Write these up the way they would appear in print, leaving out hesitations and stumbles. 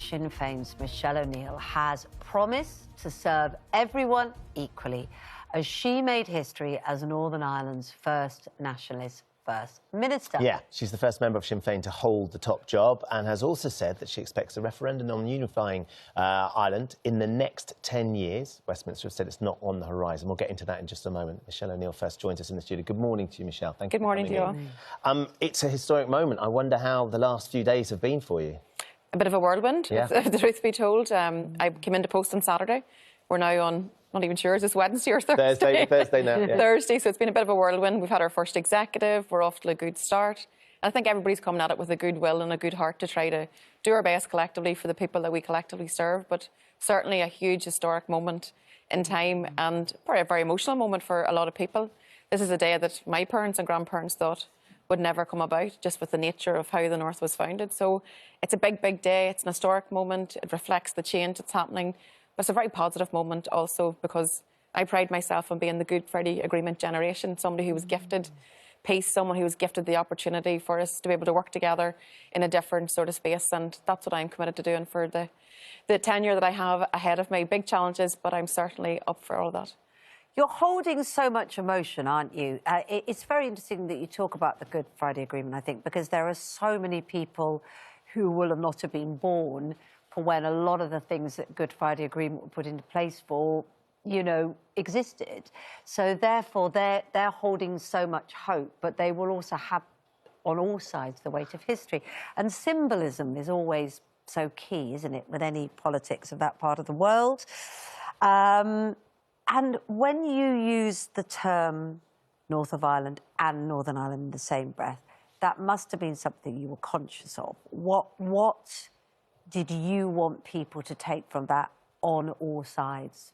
Sinn Féin's Michelle O'Neill has promised to serve everyone equally as she made history as Northern Ireland's first nationalist First Minister. Yeah, she's the first member of Sinn Féin to hold the top job and has also said that she expects a referendum on unifying Ireland in the next 10 years. Westminster have said it's not on the horizon. We'll get into that in just a moment. Michelle O'Neill first joins us in the studio. Good morning to you, Michelle. Thank you. Good morning to you all. It's a historic moment. I wonder how the last few days have been for you. A bit of a whirlwind, yeah. if the truth be told. I came into post on Saturday. We're now on, not even sure, is this Wednesday or Thursday? Thursday now, yeah. Thursday, so it's been a bit of a whirlwind. We've had our first executive. We're off to a good start. And I think everybody's coming at it with a good will and a good heart to try to do our best collectively for the people that we collectively serve. But certainly a huge historic moment in time and probably a very emotional moment for a lot of people. This is a day that my parents and grandparents thought would never come about, just with the nature of how the North was founded. So it's a big, big day. It's an historic moment. It reflects the change that's happening. But it's a very positive moment also because I pride myself on being the Good Friday Agreement generation, somebody who was gifted peace, someone who was gifted the opportunity for us to be able to work together in a different sort of space. And that's what I'm committed to doing for the tenure that I have ahead of me. Big challenges, but I'm certainly up for all of that. You're holding so much emotion, aren't you? It's very interesting that you talk about the Good Friday Agreement, I think, because there are so many people who will not have been born for when a lot of the things that Good Friday Agreement were put into place for, you know, existed. So therefore, they're holding so much hope, but they will also have, on all sides, the weight of history. And symbolism is always so key, isn't it, with any politics of that part of the world. And when you use the term North of Ireland and Northern Ireland in the same breath, that must have been something you were conscious of. What did you want people to take from that on all sides?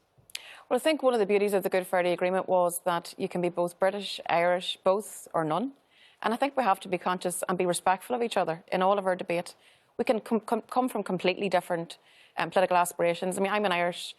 Well, I think one of the beauties of the Good Friday Agreement was that you can be both British, Irish, both or none. And I think we have to be conscious and be respectful of each other in all of our debate. We can come from completely different political aspirations. I mean, I'm an Irish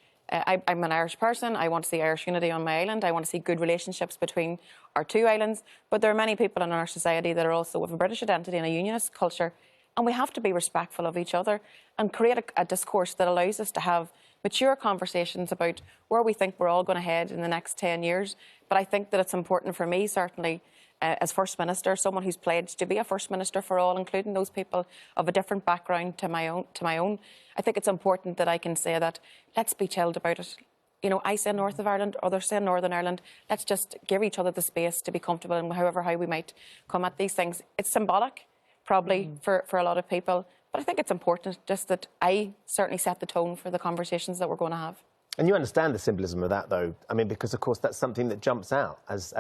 person. I want to see Irish unity on my island. I want to see good relationships between our two islands. But there are many people in our society that are also with a British identity and a unionist culture. And we have to be respectful of each other and create a discourse that allows us to have mature conversations about where we think we're all going to head in the next 10 years. But I think that it's important for me, certainly, as First Minister, someone who's pledged to be a First Minister for all, including those people of a different background to my own. I think it's important that I can say that, let's be chilled about it. You know, I say North of Ireland, others say Northern Ireland. Let's just give each other the space to be comfortable in how we might come at these things. It's symbolic, probably, for a lot of people. But I think it's important just that I certainly set the tone for the conversations that we're going to have. And you understand the symbolism of that, though? I mean, because, of course, that's something that jumps out as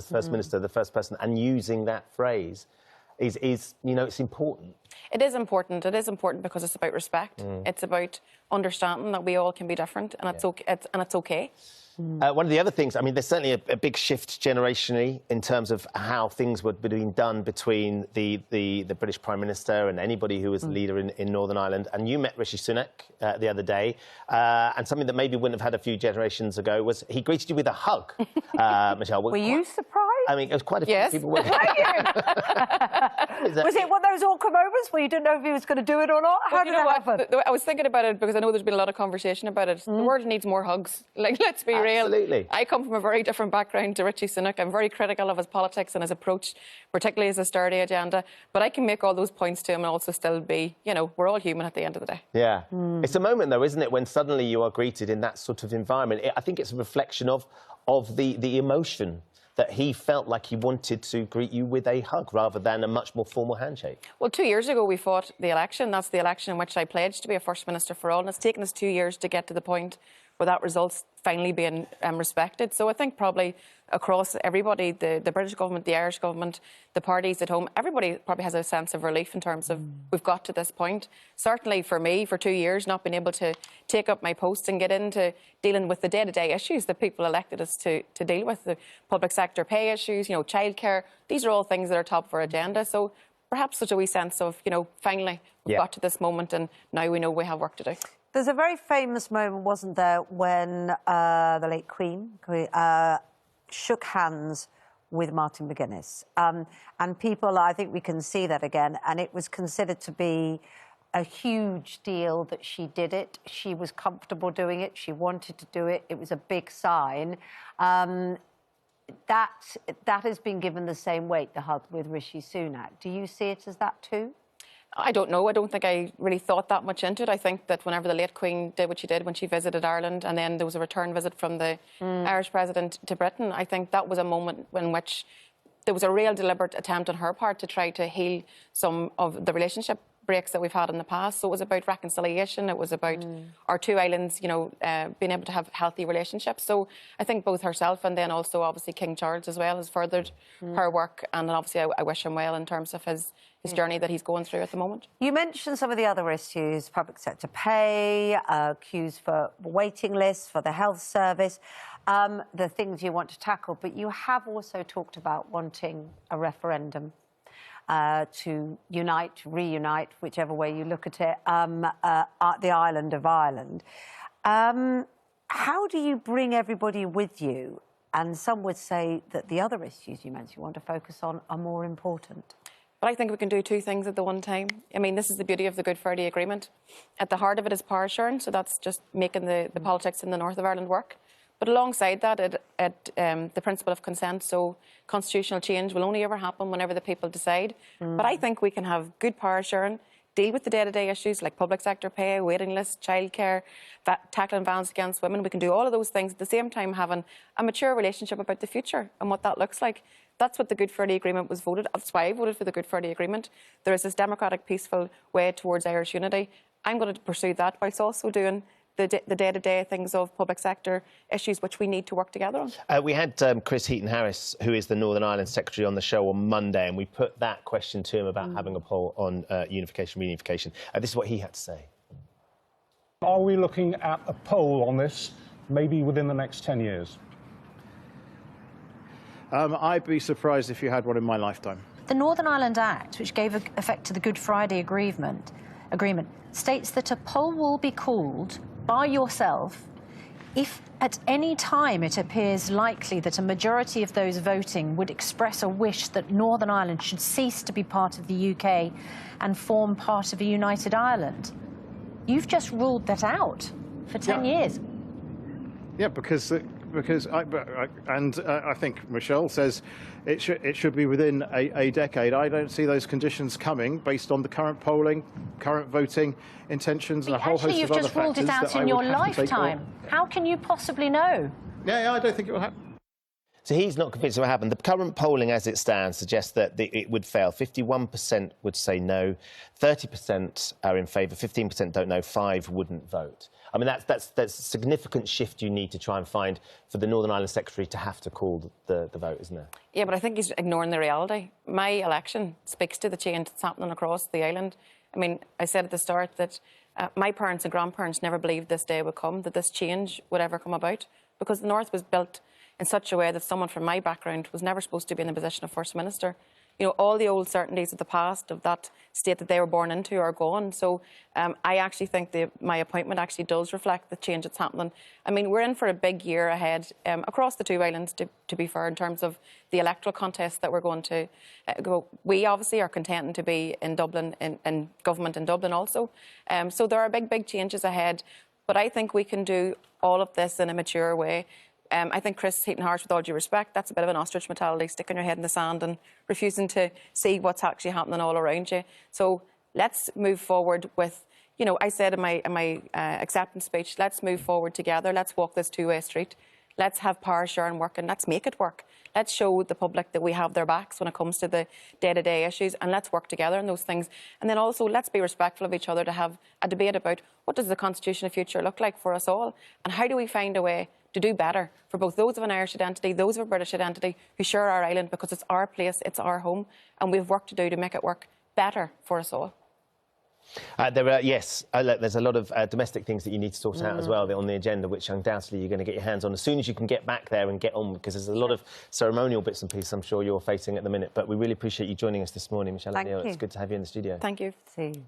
First Minister, the first person, and using that phrase is, you know, it's important. It is important. It is important because it's about respect. It's about understanding that we all can be different, and it's okay. One of the other things, I mean, there's certainly a big shift generationally in terms of how things were being done between the British Prime Minister and anybody who was leader in Northern Ireland. And you met Rishi Sunak the other day, and something that maybe wouldn't have had a few generations ago was he greeted you with a hug, Michelle. Were you surprised? I mean, it was quite a few people. Were. Was it one of those awkward moments where you didn't know if he was going to do it or not? How did that happen? I was thinking about it because I know there's been a lot of conversation about it. The world needs more hugs. Like, let's be real. Absolutely. I come from a very different background to Rishi Sunak. I'm very critical of his politics and his approach, particularly his austerity agenda. But I can make all those points to him and also still be, you know, we're all human at the end of the day. Yeah. It's a moment, though, isn't it, when suddenly you are greeted in that sort of environment. I think it's a reflection of the emotion that he felt like he wanted to greet you with a hug rather than a much more formal handshake. Well, 2 years ago we fought the election. That's the election in which I pledged to be a First Minister for all. And it's taken us 2 years to get to the point where that result's finally being respected. So I think probably across everybody, the British government, the Irish government, the parties at home, everybody probably has a sense of relief in terms of we've got to this point. Certainly for me, for 2 years, not being able to take up my post and get into dealing with the day-to-day issues that people elected us to deal with, the public sector pay issues, you know, childcare. These are all things that are top of our agenda. So perhaps such a wee sense of, you know, finally we've got to this moment and now we know we have work to do. There's a very famous moment, wasn't there, when the late Queen shook hands with Martin McGuinness. And people, I think we can see that again, and it was considered to be a huge deal that she did it. She was comfortable doing it. She wanted to do it. It was a big sign. That has been given the same weight, the hug with Rishi Sunak. Do you see it as that too? I don't know. I don't think I really thought that much into it. I think that whenever the late Queen did what she did when she visited Ireland, and then there was a return visit from the Irish president to Britain, I think that was a moment in which there was a real deliberate attempt on her part to try to heal some of the relationship breaks that we've had in the past. So it was about reconciliation. It was about our two islands, you know, being able to have healthy relationships. So I think both herself and then also obviously King Charles as well has furthered her work. And obviously I wish him well in terms of his journey that he's going through at the moment. You mentioned some of the other issues, public sector pay, queues for waiting lists, for the health service, the things you want to tackle. But you have also talked about wanting a referendum to unite, reunite, whichever way you look at it, the island of Ireland. How do you bring everybody with you? And some would say that the other issues you mentioned you want to focus on are more important. But I think we can do two things at the one time. I mean, this is the beauty of the Good Friday Agreement. At the heart of it is power sharing, so that's just making the politics in the north of Ireland work. But alongside that, the principle of consent, so constitutional change will only ever happen whenever the people decide. But I think we can have good power sharing, deal with the day-to-day issues like public sector pay, waiting lists, childcare, tackling violence against women. We can do all of those things at the same time having a mature relationship about the future and what that looks like. That's what the Good Friday Agreement was voted. That's why I voted for the Good Friday Agreement. There is this democratic, peaceful way towards Irish unity. I'm going to pursue that whilst also doing the day-to-day things of public sector issues which we need to work together on. We had Chris Heaton-Harris, who is the Northern Ireland Secretary, on the show on Monday, and we put that question to him about having a poll on unification, reunification. This is what he had to say. Are we looking at a poll on this maybe within the next 10 years? I'd be surprised if you had one in my lifetime. The Northern Ireland Act, which gave effect to the Good Friday Agreement, states that a poll will be called by yourself if at any time it appears likely that a majority of those voting would express a wish that Northern Ireland should cease to be part of the UK and form part of a united Ireland. You've just ruled that out for 10 years. Yeah, because I think Michelle says it should be within a decade. I don't see those conditions coming based on the current polling, current voting intentions, and a whole host of other factors. Actually, you've just ruled it out in your lifetime. How can you possibly know? Yeah, I don't think it will happen. So he's not convinced it will happen. The current polling as it stands suggests that it would fail. 51% would say no, 30% are in favour, 15% don't know, 5% wouldn't vote. I mean, that's a significant shift you need to try and find for the Northern Ireland Secretary to have to call the vote, isn't it? Yeah, but I think he's ignoring the reality. My election speaks to the change that's happening across the island. I mean, I said at the start that my parents and grandparents never believed this day would come, that this change would ever come about, because the North was built in such a way that someone from my background was never supposed to be in the position of First Minister. You know, all the old certainties of the past, of that state that they were born into, are gone. So I actually think my appointment actually does reflect the change that's happening. I mean, we're in for a big year ahead across the two islands, to be fair, in terms of the electoral contest that we're going to go. We obviously are contenting to be in Dublin, in government in Dublin also. So there are big changes ahead. But I think we can do all of this in a mature way. I think Chris Heaton-Harris, with all due respect, that's a bit of an ostrich mentality, sticking your head in the sand and refusing to see what's actually happening all around you. So let's move forward with, you know, I said in my acceptance speech, let's move forward together. Let's walk this two-way street. Let's have power sharing work and let's make it work. Let's show the public that we have their backs when it comes to the day-to-day issues, and let's work together on those things. And then also, let's be respectful of each other to have a debate about what does the constitutional future look like for us all, and how do we find a way to do better for both those of an Irish identity, those of a British identity who share our island, because it's our place, it's our home, and we have work to do to make it work better for us all. There's a lot of domestic things that you need to sort out as well on the agenda, which undoubtedly you're going to get your hands on as soon as you can get back there and get on, because there's a lot of ceremonial bits and pieces I'm sure you're facing at the minute. But we really appreciate you joining us this morning, Michelle. Thank you. It's good to have you in the studio. Thank you. See you.